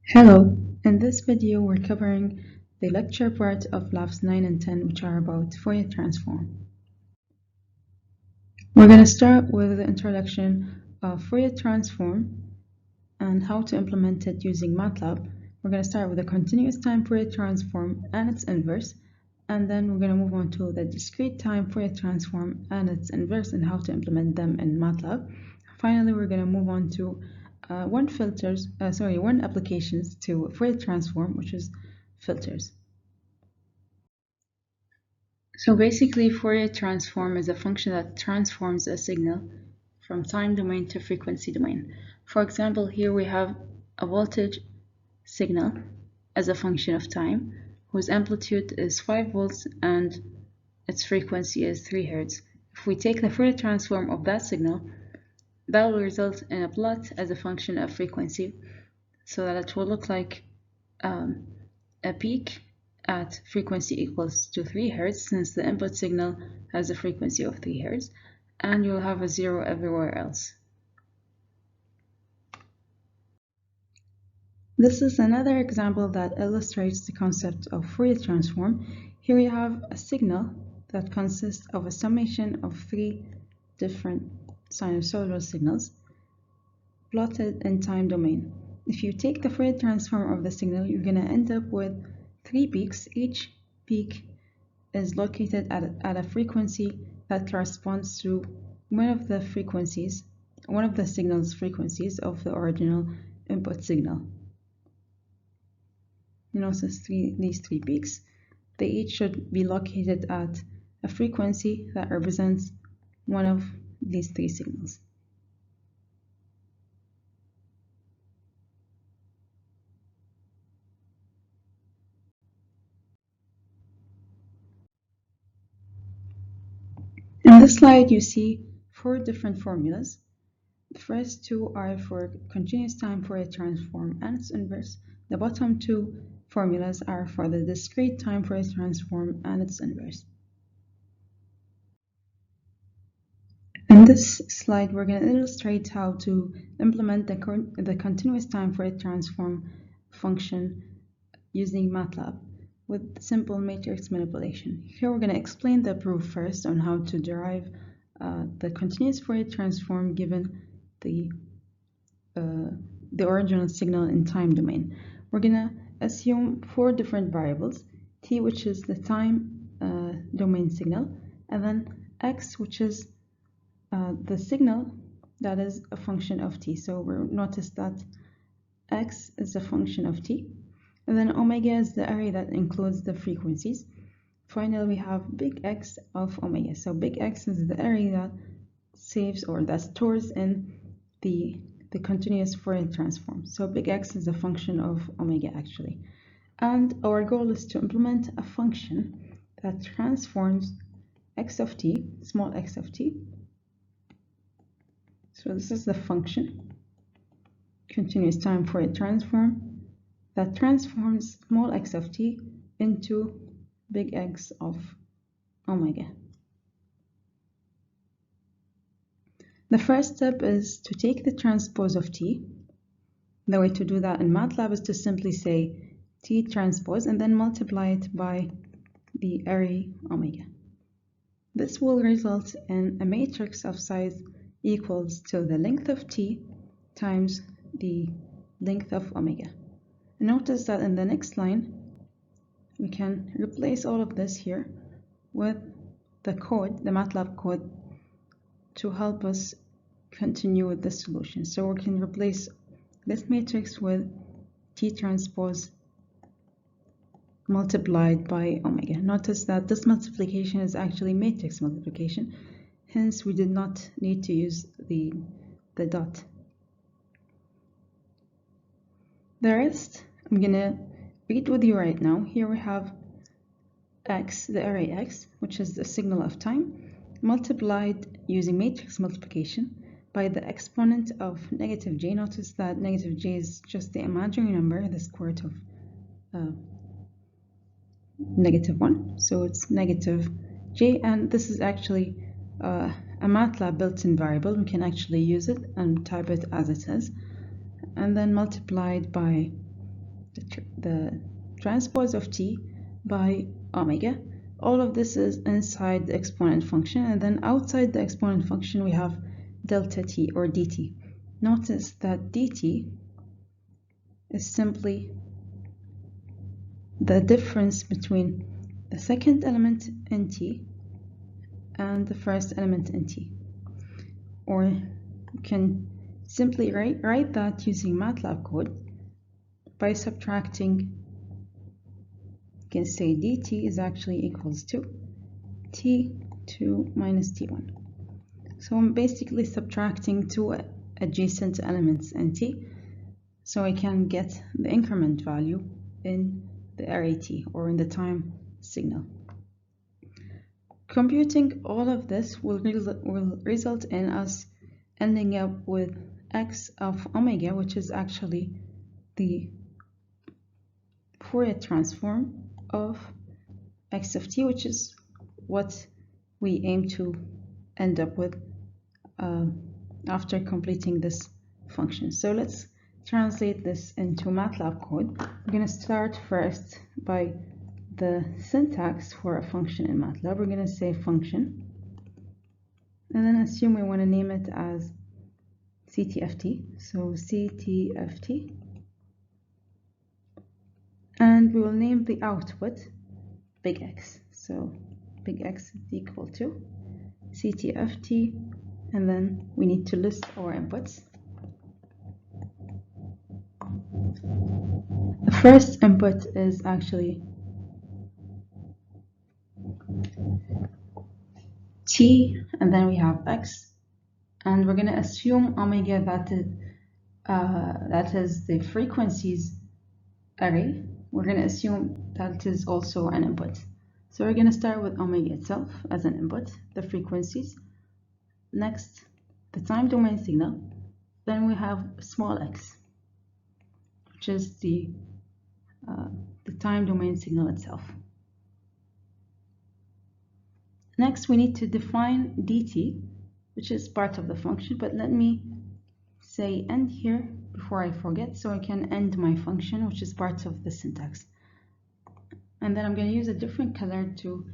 Hello, in this video we're covering the lecture part of labs 9 and 10 which are about Fourier transform. We're going to start with the introduction of Fourier transform and how to implement it using MATLAB. We're going to start with the continuous time Fourier transform and its inverse, and then we're going to move on to the discrete time Fourier transform and its inverse and how to implement them in MATLAB. Finally, we're going to move on to one applications to Fourier transform, which is filters. So basically, Fourier transform is a function that transforms a signal from time domain to frequency domain. For example, here we have a voltage signal as a function of time, whose amplitude is 5 volts and its frequency is 3 Hz. If we take the Fourier transform of that signal, that will result in a plot as a function of frequency, so that it will look like a peak at frequency equals to 3 Hz, since the input signal has a frequency of 3 Hz, and you'll have a zero everywhere else. This is another example that illustrates the concept of Fourier transform. Here we have a signal that consists of a summation of 3 different sinusoidal signals plotted in time domain. If you take the Fourier transform of the signal, you're going to end up with 3 peaks. Each peak is located at a frequency that corresponds to one of the signal's frequencies of the original input signal. You notice these 3 peaks. They each should be located at a frequency that represents one of these 3 signals. In this slide, you see 4 different formulas. The first 2 are for continuous time Fourier transform and its inverse. The bottom 2 formulas are for the discrete time Fourier transform and its inverse. In this slide, we're going to illustrate how to implement the continuous time Fourier transform function using MATLAB with simple matrix manipulation. Here we're going to explain the proof first on how to derive the continuous Fourier transform given the original signal in time domain. We're going to assume 4 different variables: t, which is the time domain signal, and then x, which is the signal that is a function of t. So we'll notice that x is a function of t, and then omega is the array that includes the frequencies. Finally, we have big X of omega. So big X is the array that saves or that stores in the continuous Fourier transform. So big X is a function of omega actually. And our goal is to implement a function that transforms x of t, small x of t. So this is the function, continuous time Fourier transform, that transforms small x of t into big X of omega. The first step is to take the transpose of t. The way to do that in MATLAB is to simply say t transpose and then multiply it by the array omega. This will result in a matrix of size equals to the length of t times the length of omega. Notice that in the next line, we can replace all of this here with the code, the MATLAB code, to help us continue with the solution. So we can replace this matrix with t transpose multiplied by omega. Notice that this multiplication is actually matrix multiplication, hence we did not need to use the dot. The rest I'm gonna read with you right now. Here we have x, the array x, which is the signal of time, multiplied using matrix multiplication by the exponent of negative j. Notice that negative j is just the imaginary number, the square root of -1. So it's negative j, and this is actually a MATLAB built-in variable. We can actually use it and type it as it is, and then multiplied by the transpose of t by omega. All of this is inside the exponent function, and then outside the exponent function we have delta t or dt. Notice that dt is simply the difference between the second element in t and the first element in t. Or you can simply write that using MATLAB code by subtracting. You can say dt is actually equals to t2 minus t1. So I'm basically subtracting two adjacent elements in t, so I can get the increment value in the array t, or in the time signal. Computing all of this will result in us ending up with x of omega, which is actually the Fourier transform of x of t, which is what we aim to end up with after completing this function. So let's translate this into MATLAB code. We're going to start first by the syntax for a function in MATLAB. We're going to say function, and then assume we want to name it as CTFT. So CTFT. And we will name the output big X. So big X is equal to CTFT, and then we need to list our inputs. The first input is actually t, and then we have x, and we're going to assume omega that is the frequencies array. We're going to assume that is also an input. So we're going to start with omega itself as an input, the frequencies. Next, the time domain signal. Then we have small x, which is the time domain signal itself. Next, we need to define dt, which is part of the function, but let me say end here before I forget, so I can end my function, which is part of the syntax. And then I'm going to use a different color to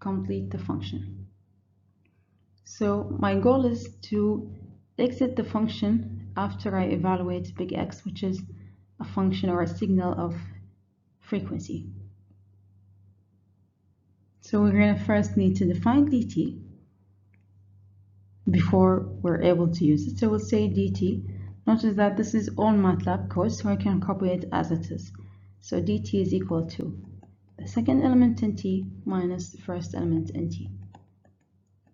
complete the function. So my goal is to exit the function after I evaluate big X, which is a function or a signal of frequency. So we're going to first need to define dt before we're able to use it. So we'll say dt. Notice that this is all MATLAB code, so I can copy it as it is. So dt is equal to the second element in t minus the first element in t.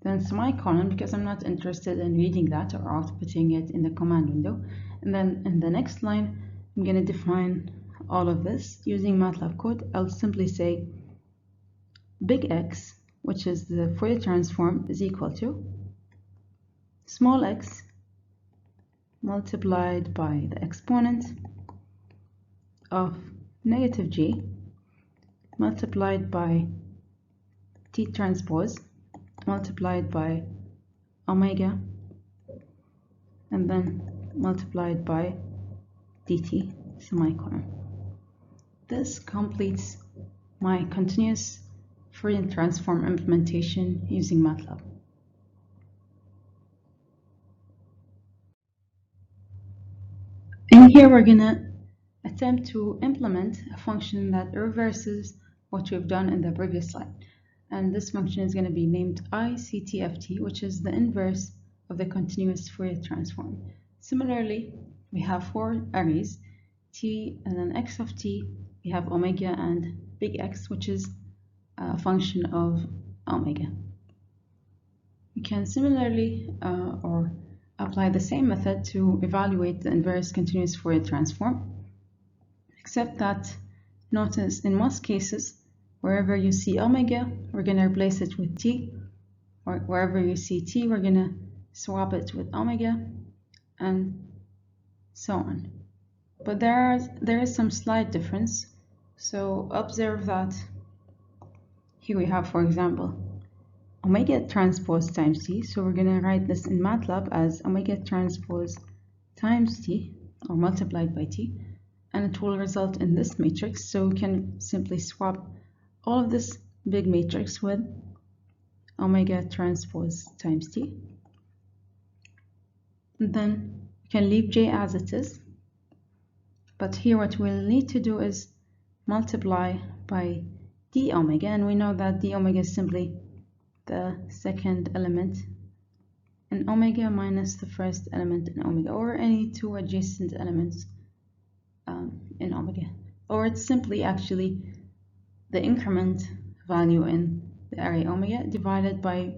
Then semicolon, because I'm not interested in reading that or outputting it in the command window. And then in the next line, I'm going to define all of this using MATLAB code. I'll simply say big X, which is the Fourier transform, is equal to small x multiplied by the exponent of negative g multiplied by t transpose multiplied by omega, and then multiplied by dt semicolon. This completes my continuous Fourier transform implementation using MATLAB. In here, we're going to attempt to implement a function that reverses what we've done in the previous slide. And this function is going to be named ICTFT, which is the inverse of the continuous Fourier transform. Similarly, we have four arrays, t and then x of t. We have omega and big X, which is a function of omega. We can similarly or apply the same method to evaluate the inverse continuous Fourier transform, except that notice in most cases, wherever you see omega, we're going to replace it with t, or wherever you see t, we're going to swap it with omega, and so on. But there is some slight difference. So observe that here we have, for example, omega transpose times t. So we're going to write this in MATLAB as omega transpose times t, or multiplied by t. and it will result in this matrix. So we can simply swap all of this big matrix with omega transpose times t. And then we can leave J as it is. But here what we'll need to do is multiply by d omega, and we know that d omega is simply the second element in omega minus the first element in omega, or any two adjacent elements in omega. Or it's simply actually the increment value in the array omega divided by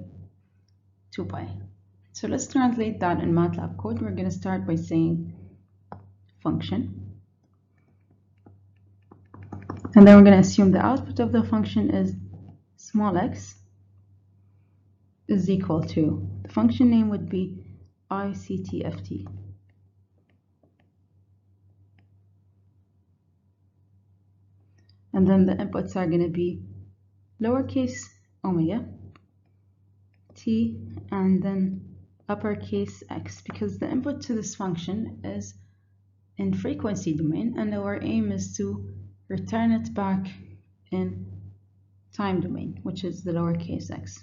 2 pi. So let's translate that in MATLAB code. We're going to start by saying function. And then we're going to assume the output of the function is small x is equal to, the function name would be ICTFT. And then the inputs are going to be lowercase omega, t, and then uppercase x, because the input to this function is in frequency domain, and our aim is to return it back in time domain, which is the lowercase x.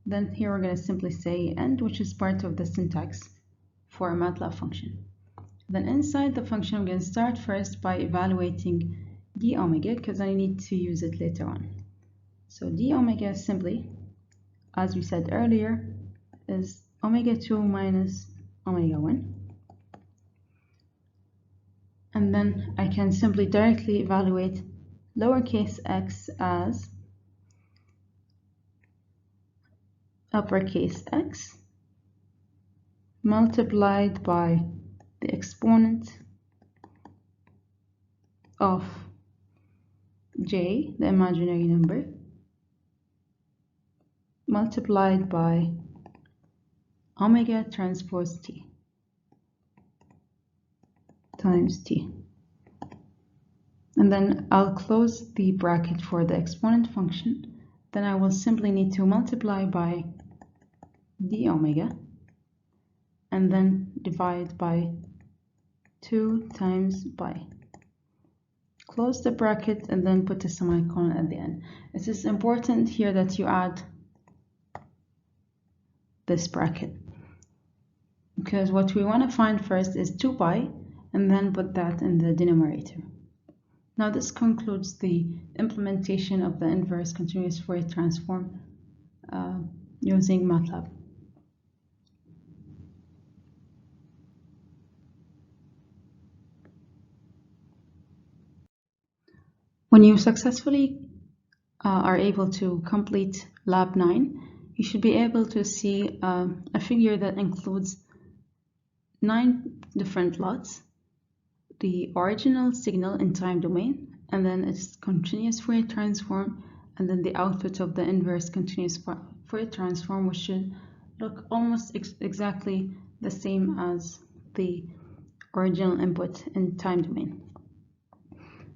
Then here we're going to simply say end, which is part of the syntax for a MATLAB function. Then inside the function, I'm going to start first by evaluating d omega, because I need to use it later on. So d omega simply, as we said earlier, is omega 2 minus omega 1. And then I can simply directly evaluate lowercase x as uppercase x multiplied by the exponent of j, the imaginary number, multiplied by omega transpose t times t. And then I'll close the bracket for the exponent function. Then I will simply need to multiply by d omega and then divide by 2 times pi. Close the bracket and then put a semicolon at the end. It is important here that you add this bracket, because what we want to find first is 2 pi and then put that in the denominator. Now this concludes the implementation of the inverse continuous Fourier transform using MATLAB. When you successfully are able to complete Lab 9, you should be able to see a figure that includes 9 different lots, the original signal in time domain, and then its continuous Fourier transform, and then the output of the inverse continuous Fourier transform, which should look almost exactly the same as the original input in time domain.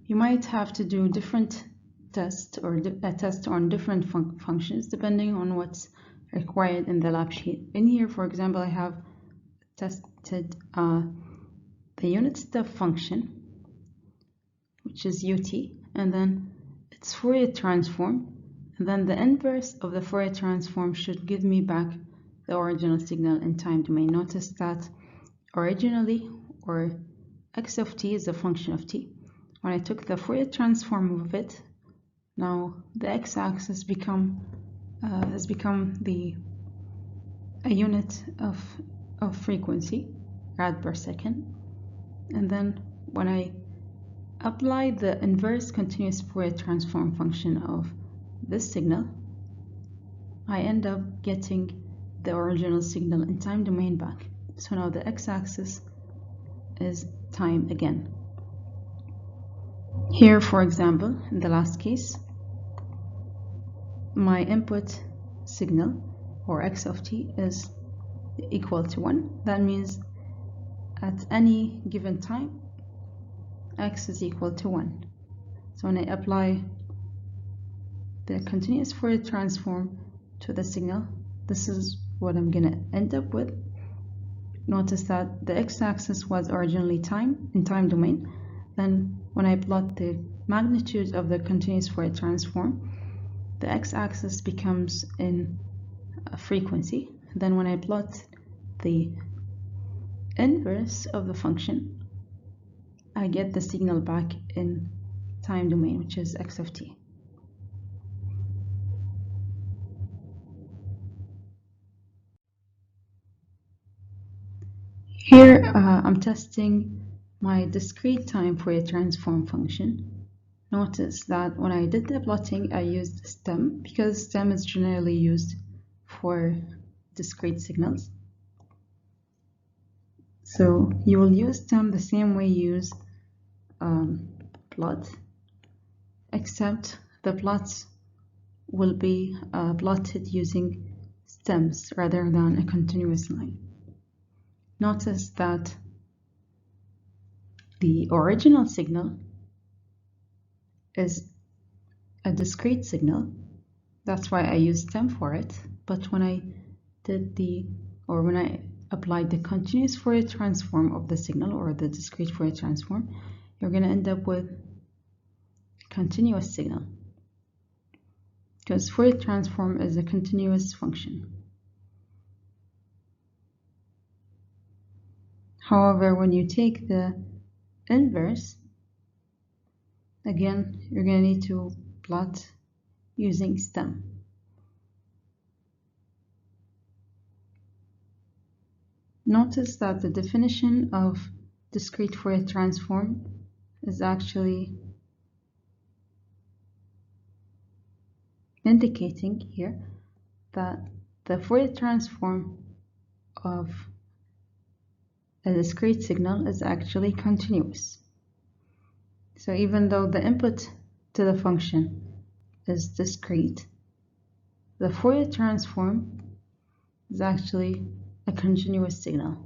You might have to do different tests or a test on different functions depending on what's required in the lab sheet. In here, for example, I have tested the unit step function, which is ut, and then its Fourier transform, and then the inverse of the Fourier transform should give me back the original signal in time domain. Notice that originally, or x of t is a function of t. When I took the Fourier transform of it, now the x-axis has become a unit of frequency, rad per second. And then when I apply the inverse continuous Fourier transform function of this signal, I end up getting the original signal in time domain back. So now the x-axis is time again. Here, for example, in the last case, my input signal, or x of t, is equal to 1. That means at any given time, x is equal to 1. So when I apply the continuous Fourier transform to the signal, this is what I'm going to end up with. Notice that the x-axis was originally time, in time domain, Then when I plot the magnitude of the continuous Fourier transform, the x-axis becomes in frequency. Then when I plot the inverse of the function, I get the signal back in time domain, which is x of t. Here I'm testing my discrete time Fourier transform function. Notice that when I did the plotting, I used stem because stem is generally used for discrete signals. So you will use stem the same way you use plot, except the plots will be plotted using stems rather than a continuous line. Notice that the original signal is a discrete signal. That's why I used stem for it. But when I applied the continuous Fourier transform of the signal, or the discrete Fourier transform, you're going to end up with continuous signal, because Fourier transform is a continuous function. However, when you take the inverse, again, you're going to need to plot using stem. Notice that the definition of discrete Fourier transform is actually indicating here that the Fourier transform of a discrete signal is actually continuous. So even though the input to the function is discrete, the Fourier transform is actually a continuous signal.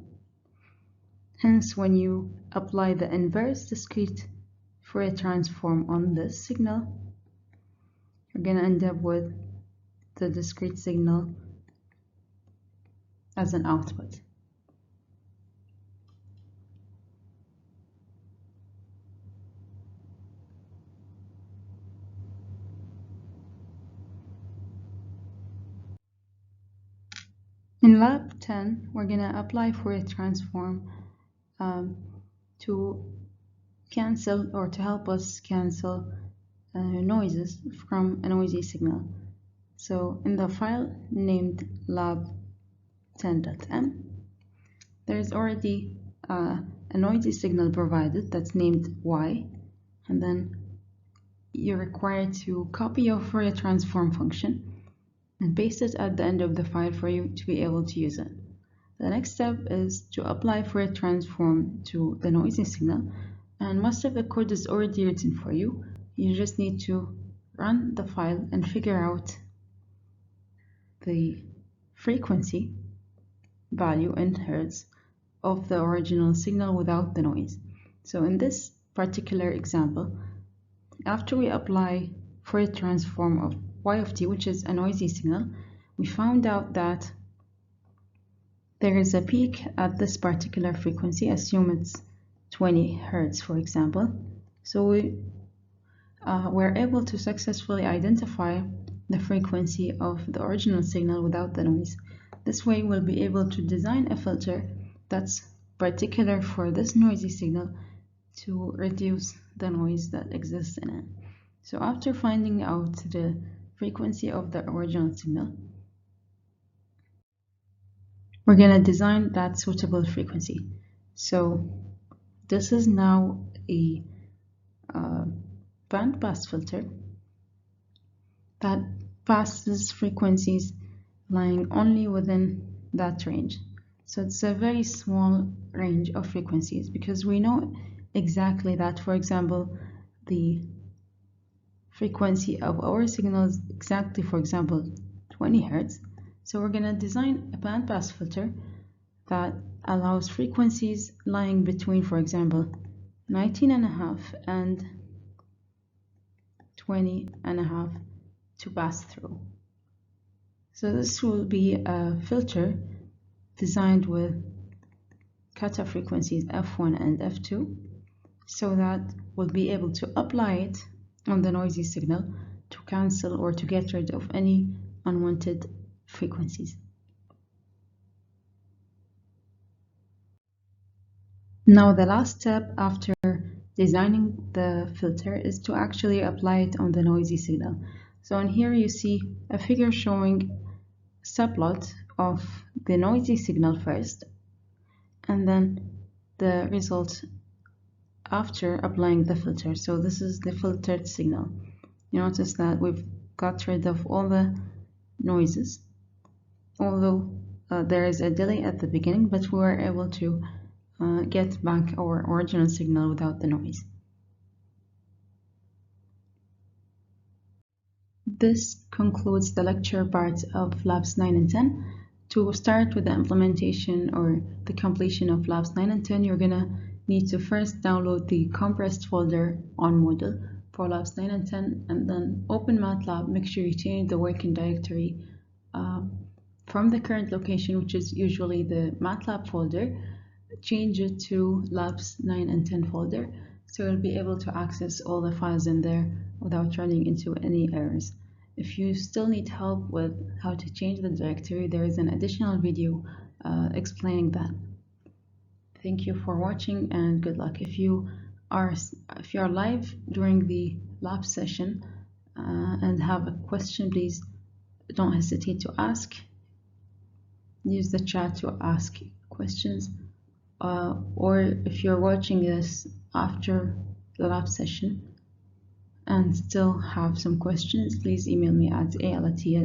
Hence, when you apply the inverse discrete Fourier transform on this signal, you're going to end up with the discrete signal as an output. In lab 10, we're going to apply Fourier transform to cancel, or to help us cancel noises from a noisy signal. So in the file named lab10.m, there's already a noisy signal provided that's named y, and then you're required to copy your Fourier transform function and paste it at the end of the file for you to be able to use it. The next step is to apply Fourier transform to the noisy signal, and most of the code is already written for you. You just need to run the file and figure out the frequency value in hertz of the original signal without the noise. So in this particular example, after we apply Fourier transform of y of t, which is a noisy signal, we found out that there is a peak at this particular frequency. Assume it's 20 hertz, for example. So we're able to successfully identify the frequency of the original signal without the noise. This way we'll be able to design a filter that's particular for this noisy signal to reduce the noise that exists in it. So after finding out the frequency of the original signal, we're going to design that suitable frequency. So this is now a bandpass filter that passes frequencies lying only within that range. So it's a very small range of frequencies, because we know exactly that, for example, the frequency of our signal is exactly, for example, 20 hertz. So we're going to design a bandpass filter that allows frequencies lying between, for example, 19.5 and 20.5 to pass through. So this will be a filter designed with cutoff frequencies f1 and f2, so that we'll be able to apply it on the noisy signal to cancel or to get rid of any unwanted frequencies. Now the last step after designing the filter is to actually apply it on the noisy signal. So in here you see a figure showing subplot of the noisy signal first, and then the result after applying the filter. So this is the filtered signal. You notice that we've got rid of all the noises, although there is a delay at the beginning, but we were able to get back our original signal without the noise. This concludes the lecture part of Labs 9 and 10. To start with the implementation or the completion of Labs 9 and 10, you're gonna need to first download the compressed folder on Moodle for Labs 9 and 10, and then open MATLAB. Make sure you change the working directory from the current location, which is usually the MATLAB folder, change it to Labs 9 and 10 folder, so you'll be able to access all the files in there without running into any errors. If you still need help with how to change the directory, there is an additional video explaining that. Thank you for watching and good luck. If you are live during the lab session and have a question, please don't hesitate to ask. Use the chat to ask questions. Or if you're watching this after the lab session and still have some questions, please email me at al@auk.edu.kw.